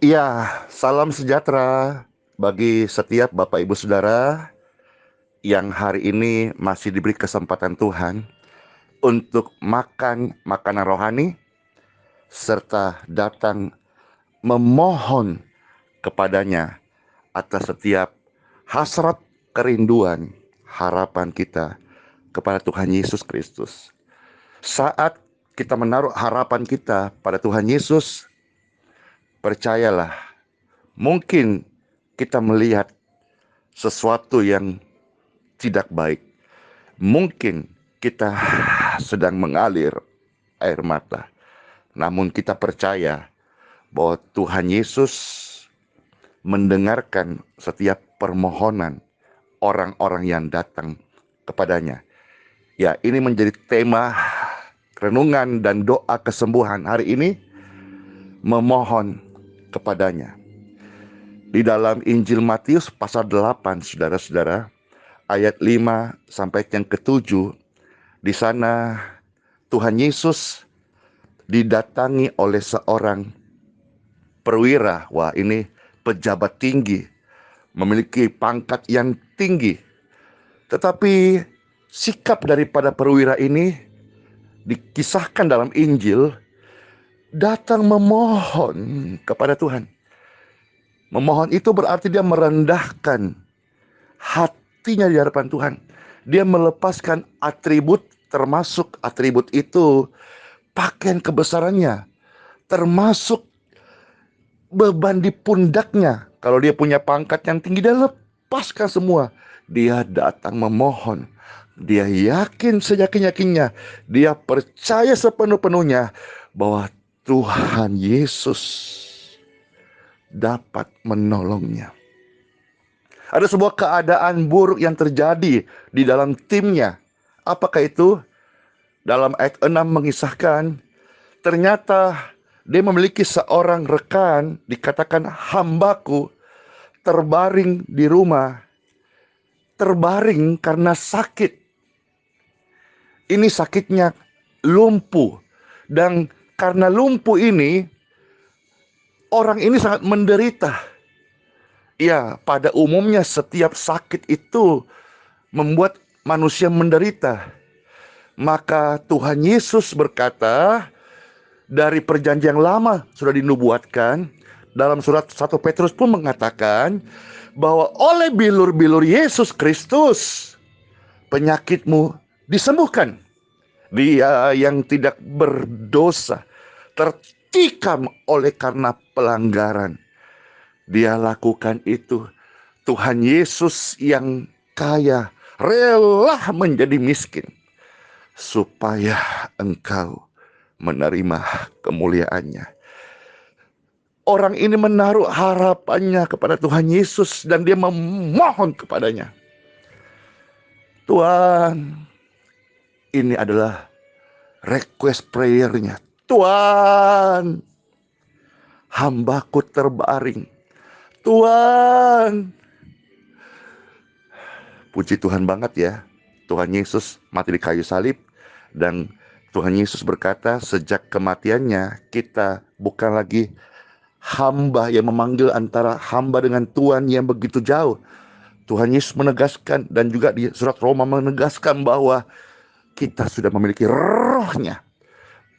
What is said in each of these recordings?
Iya, salam sejahtera bagi setiap Bapak Ibu Saudara yang hari ini masih diberi kesempatan Tuhan untuk makan makanan rohani serta datang memohon kepadanya atas setiap hasrat, kerinduan, harapan kita kepada Tuhan Yesus Kristus. Saat kita menaruh harapan kita pada Tuhan Yesus, percayalah, mungkin kita melihat sesuatu yang tidak baik. Mungkin kita sedang mengalir air mata. Namun kita percaya bahwa Tuhan Yesus mendengarkan setiap permohonan orang-orang yang datang kepadanya. Ya, ini menjadi tema renungan dan doa kesembuhan hari ini, memohon kepadanya. Di dalam Injil Matius pasal 8, saudara-saudara, ayat 5 sampai yang ke-7, di sana Tuhan Yesus didatangi oleh seorang perwira. Wah, ini pejabat tinggi, memiliki pangkat yang tinggi. Tetapi sikap daripada perwira ini dikisahkan dalam Injil, datang memohon kepada Tuhan. Memohon itu berarti dia merendahkan hatinya di hadapan Tuhan. Dia melepaskan atribut, termasuk atribut itu pakaian kebesarannya, termasuk beban di pundaknya. Kalau dia punya pangkat yang tinggi, dia lepaskan semua. Dia datang memohon. Dia yakin seyakin-yakinnya. Dia percaya sepenuh-penuhnya bahwa Tuhan Yesus dapat menolongnya. Ada sebuah keadaan buruk yang terjadi di dalam timnya. Apakah itu? Dalam ayat 6 mengisahkan, ternyata dia memiliki seorang rekan, dikatakan hambaku, terbaring di rumah. Terbaring karena sakit. Ini sakitnya lumpuh. Dan karena lumpuh ini, orang ini sangat menderita. Ya, pada umumnya setiap sakit itu membuat manusia menderita. Maka Tuhan Yesus berkata, dari perjanjian lama sudah dinubuatkan, dalam surat 1 Petrus pun mengatakan bahwa oleh bilur-bilur Yesus Kristus penyakitmu disembuhkan. Dia yang tidak berdosa tertikam oleh karena pelanggaran, dia lakukan itu. Tuhan Yesus yang kaya rela menjadi miskin supaya engkau menerima kemuliaannya. Orang ini menaruh harapannya kepada Tuhan Yesus dan dia memohon kepadanya. Tuhan, ini adalah request prayer-nya. Tuhan, hambaku terbaring. Tuhan, puji Tuhan banget ya. Tuhan Yesus mati di kayu salib. Dan Tuhan Yesus berkata, sejak kematiannya kita bukan lagi hamba yang memanggil antara hamba dengan Tuhan yang begitu jauh. Tuhan Yesus menegaskan, dan juga di surat Roma menegaskan bahwa kita sudah memiliki rohnya.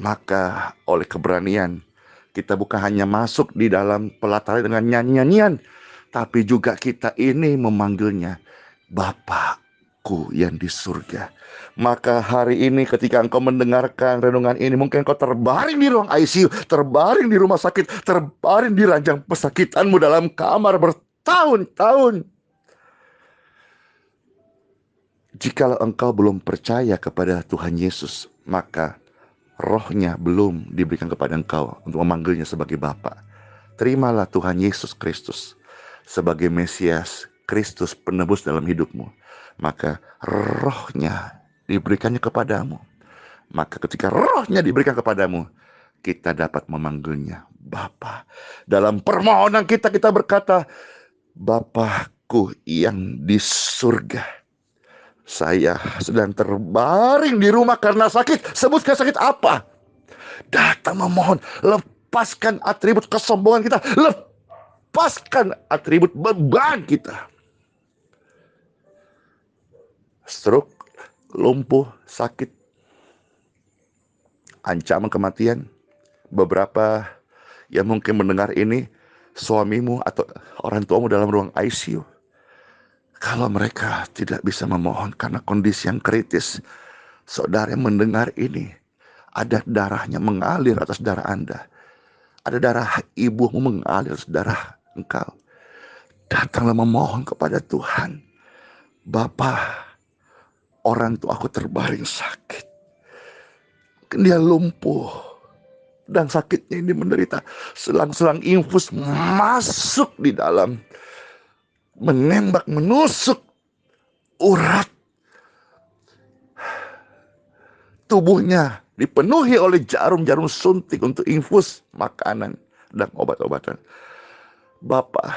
Maka oleh keberanian kita bukan hanya masuk di dalam pelataran dengan nyanyian, tapi juga kita ini memanggilnya Bapakku yang di surga. Maka hari ini ketika engkau mendengarkan renungan ini, mungkin engkau terbaring di ruang ICU, terbaring di rumah sakit, terbaring di ranjang pesakitanmu dalam kamar bertahun-tahun. Jikalau engkau belum percaya kepada Tuhan Yesus, maka rohnya belum diberikan kepada engkau untuk memanggilnya sebagai Bapa. Terimalah Tuhan Yesus Kristus sebagai Mesias, Kristus penebus dalam hidupmu. Maka rohnya diberikannya kepadamu. Maka ketika rohnya diberikan kepadamu, kita dapat memanggilnya Bapa. Dalam permohonan kita berkata, Bapakku yang di surga. Saya sedang terbaring di rumah karena sakit. Sebutkan sakit apa? Datang memohon. Lepaskan atribut kesombongan kita. lepaskan atribut beban kita. Stroke, lumpuh, sakit, ancaman kematian. Beberapa yang mungkin mendengar ini, suamimu atau orang tuamu dalam ruang ICU. Kalau mereka tidak bisa memohon karena kondisi yang kritis, saudara yang mendengar ini, ada darahnya mengalir atas darah Anda. Ada darah ibumu mengalir atas darah engkau. Datanglah memohon kepada Tuhan. Bapa, orang tua aku terbaring sakit. Dia lumpuh. Dan sakitnya ini menderita. Selang-selang infus masuk di dalam. Menembak, menusuk urat. Tubuhnya dipenuhi oleh jarum-jarum suntik untuk infus makanan dan obat-obatan. Bapak,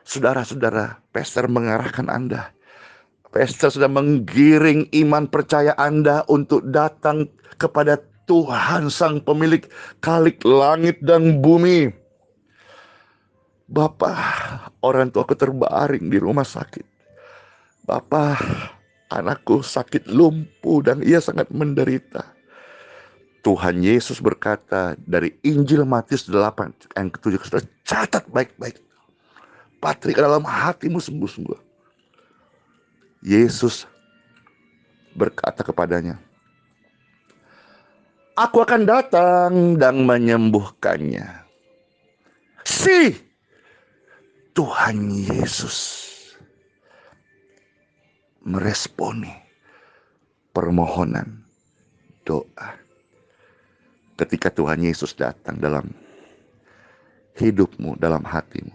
saudara-saudara, pastor mengarahkan Anda. Pastor sudah menggiring iman percaya Anda untuk datang kepada Tuhan Sang Pemilik Khalik langit dan bumi. Bapak, orang tuaku terbaring di rumah sakit. Bapak, anakku sakit lumpuh dan ia sangat menderita. Tuhan Yesus berkata dari Injil Matius 8 ayat ke-7, saudara catat baik-baik. Patrik dalam hatimu sungguh-sungguh. Yesus berkata kepadanya, aku akan datang dan menyembuhkannya. Si Tuhan Yesus meresponi permohonan doa. Ketika Tuhan Yesus datang dalam hidupmu, dalam hatimu,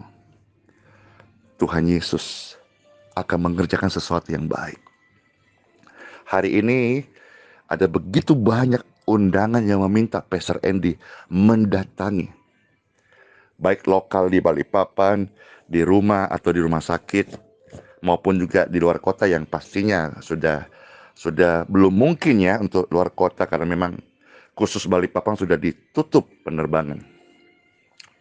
Tuhan Yesus akan mengerjakan sesuatu yang baik. Hari ini ada begitu banyak undangan yang meminta Pastor Andy mendatangi, baik lokal di Balikpapan, di rumah atau di rumah sakit, maupun juga di luar kota yang pastinya sudah belum mungkin ya untuk luar kota karena memang khusus Balikpapan sudah ditutup penerbangan.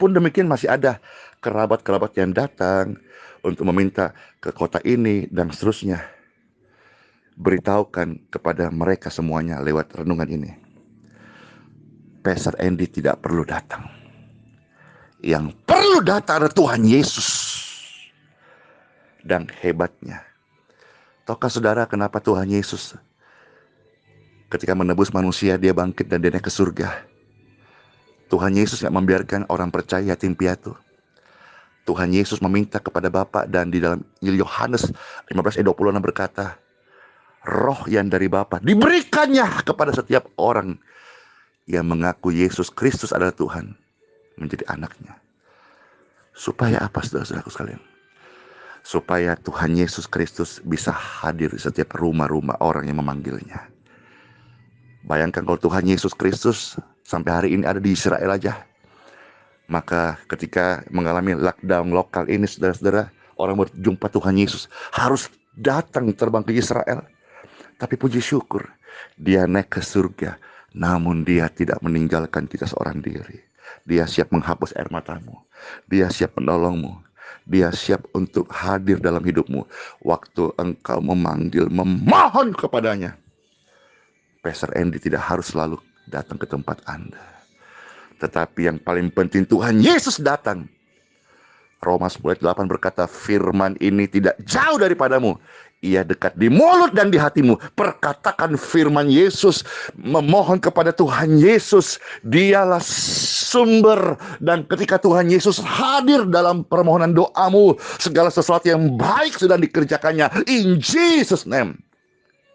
Pun demikian masih ada kerabat-kerabat yang datang untuk meminta ke kota ini dan seterusnya. Beritahukan kepada mereka semuanya lewat renungan ini. Pastor Andy tidak perlu datang. Yang perlu datang adalah Tuhan Yesus. Dan hebatnya, tahukah saudara kenapa Tuhan Yesus ketika menebus manusia dia bangkit dan dia naik ke surga? Tuhan Yesus tidak membiarkan orang percaya yatim piatu. Tuhan Yesus meminta kepada Bapa, dan di dalam Injil Yohanes 15 ayat 26 berkata, roh yang dari Bapa diberikannya kepada setiap orang yang mengaku Yesus Kristus adalah Tuhan, menjadi anaknya. Supaya apa, saudara-saudaraku sekalian? Supaya Tuhan Yesus Kristus bisa hadir di setiap rumah-rumah orang yang memanggilnya. Bayangkan kalau Tuhan Yesus Kristus sampai hari ini ada di Israel aja. Maka ketika mengalami lockdown lokal ini, saudara-saudara, orang berjumpa Tuhan Yesus harus datang terbang ke Israel. Tapi puji syukur, dia naik ke surga. Namun dia tidak meninggalkan kita seorang diri. Dia siap menghapus air matamu. Dia siap menolongmu. Dia siap untuk hadir dalam hidupmu waktu engkau memanggil, memohon kepadanya. Pastor Andy tidak harus selalu datang ke tempat Anda. Tetapi yang paling penting Tuhan Yesus datang. Roma 10:8 berkata, firman ini tidak jauh daripadamu. Ia dekat di mulut dan di hatimu. Perkatakan firman Yesus. Memohon kepada Tuhan Yesus. Dialah sumber. Dan ketika Tuhan Yesus hadir dalam permohonan doamu, segala sesuatu yang baik sudah dikerjakannya. In Jesus' name.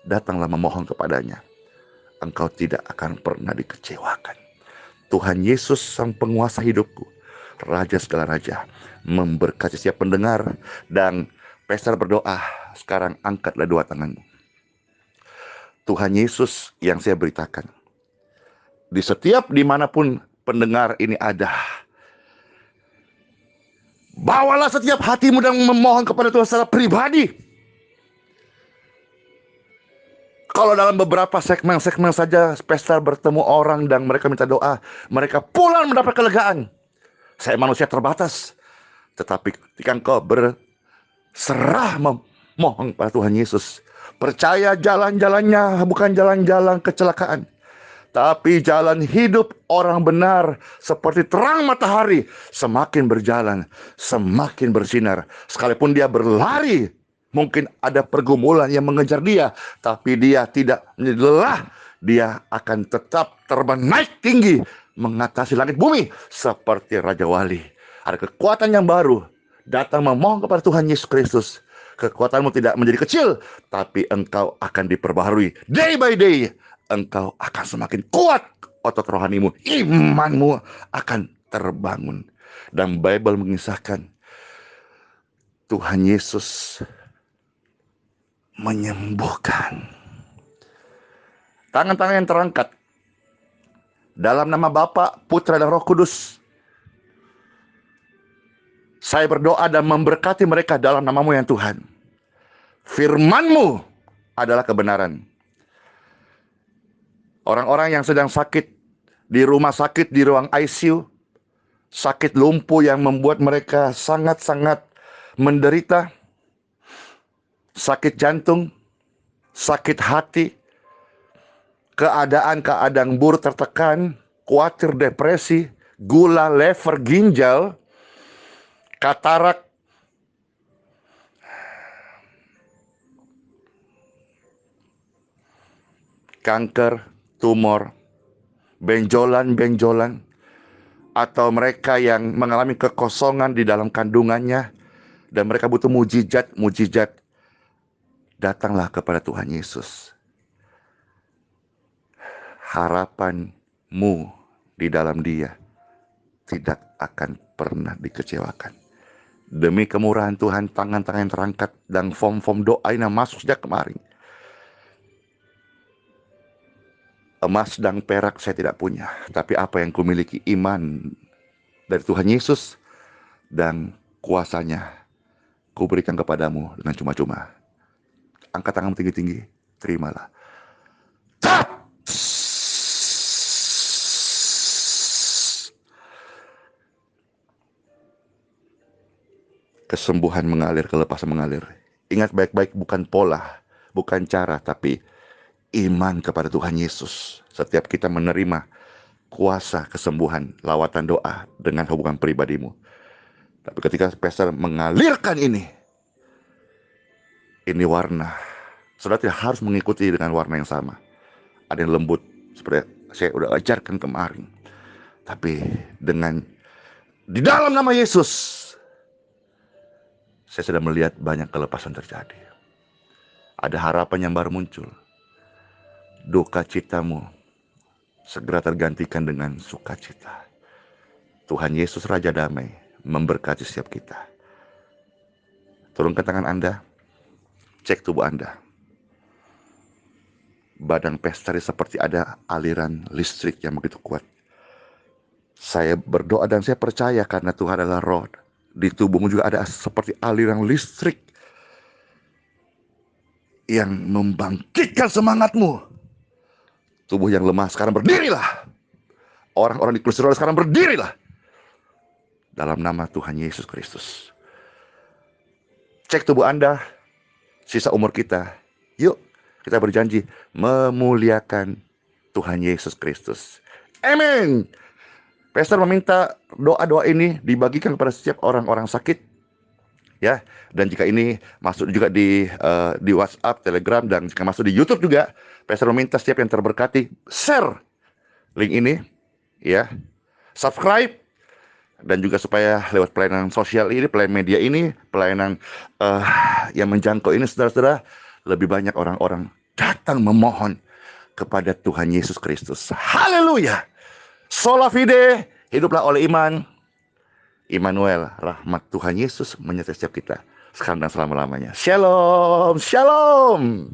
Datanglah memohon kepadanya. Engkau tidak akan pernah dikecewakan. Tuhan Yesus sang penguasa hidupku, Raja segala raja, memberkati setiap pendengar. Dan pastor berdoa, sekarang angkatlah dua tanganmu. Tuhan Yesus yang saya beritakan, di setiap dimanapun pendengar ini ada, bawalah setiap hatimu dan memohon kepada Tuhan secara pribadi. Kalau dalam beberapa segmen-segmen saja pastor bertemu orang dan mereka minta doa, mereka pulang mendapat kelegaan. Saya manusia terbatas. Tetapi ketika engkau berserah memohon pada Tuhan Yesus, percaya jalan-jalannya bukan jalan-jalan kecelakaan, tapi jalan hidup orang benar seperti terang matahari, semakin berjalan, semakin bersinar. Sekalipun dia berlari, mungkin ada pergumulan yang mengejar dia, tapi dia tidak menjadi lelah. Dia akan tetap terbang naik tinggi, mengatasi langit bumi seperti Raja Wali. Ada kekuatan yang baru datang memohon kepada Tuhan Yesus Kristus. Kekuatanmu tidak menjadi kecil, tapi engkau akan diperbaharui day by day. Engkau akan semakin kuat otot rohanimu, imanmu akan terbangun. Dan Bible mengisahkan Tuhan Yesus menyembuhkan. Tangan-tangan yang terangkat dalam nama Bapa, Putra, dan Roh Kudus. Saya berdoa dan memberkati mereka dalam nama-Mu ya Tuhan. Firman-Mu adalah kebenaran. Orang-orang yang sedang sakit di rumah sakit, di ruang ICU, sakit lumpuh yang membuat mereka sangat-sangat menderita, sakit jantung, sakit hati, keadaan buruk tertekan, khawatir, depresi, gula, lever, ginjal, katarak, kanker, tumor, benjolan-benjolan, atau mereka yang mengalami kekosongan di dalam kandungannya, dan mereka butuh mujizat, datanglah kepada Tuhan Yesus. Harapanmu di dalam Dia tidak akan pernah dikecewakan. Demi kemurahan Tuhan, tangan-tangan yang terangkat dan form-form doa yang masuk sejak kemarin. Emas dan perak saya tidak punya, tapi apa yang kumiliki, iman dari Tuhan Yesus dan kuasanya, kuberikan kepadamu dengan cuma-cuma. Angkat tanganmu tinggi-tinggi, terimalah. Kesembuhan mengalir, kelepasan mengalir. Ingat baik-baik, bukan pola, bukan cara, tapi iman kepada Tuhan Yesus. Setiap kita menerima kuasa kesembuhan, lawatan doa dengan hubungan pribadimu. Tapi ketika Pastor mengalirkan ini warna, saudara tidak harus mengikuti dengan warna yang sama. Ada yang lembut, seperti saya udah ajarkan kemarin. Tapi dengan di dalam nama Yesus, saya sudah melihat banyak kelepasan terjadi. Ada harapan yang baru muncul. Duka citamu segera tergantikan dengan sukacita. Tuhan Yesus Raja Damai memberkati setiap kita. Turunkan tangan Anda, cek tubuh Anda. Badan Pastor seperti ada aliran listrik yang begitu kuat. Saya berdoa dan saya percaya karena Tuhan adalah roh. Di tubuhmu juga ada seperti aliran listrik yang membangkitkan semangatmu. Tubuh yang lemah sekarang berdirilah. Orang-orang di kursi roda sekarang berdirilah. Dalam nama Tuhan Yesus Kristus. Cek tubuh Anda, sisa umur kita. Yuk, kita berjanji memuliakan Tuhan Yesus Kristus. Amin. Pastor meminta doa-doa ini dibagikan kepada setiap orang-orang sakit. Ya, dan jika ini masuk juga di WhatsApp, Telegram, dan jika masuk di YouTube juga, Pastor meminta setiap yang terberkati share link ini, ya, subscribe, dan juga supaya lewat pelayanan sosial ini, pelayanan media ini, pelayanan yang menjangkau ini, saudara-saudara, lebih banyak orang-orang datang memohon kepada Tuhan Yesus Kristus. Haleluya! Sola fide, hiduplah oleh iman. Immanuel, rahmat Tuhan Yesus menyertai setiap kita sekarang dan selama-lamanya. Shalom, shalom.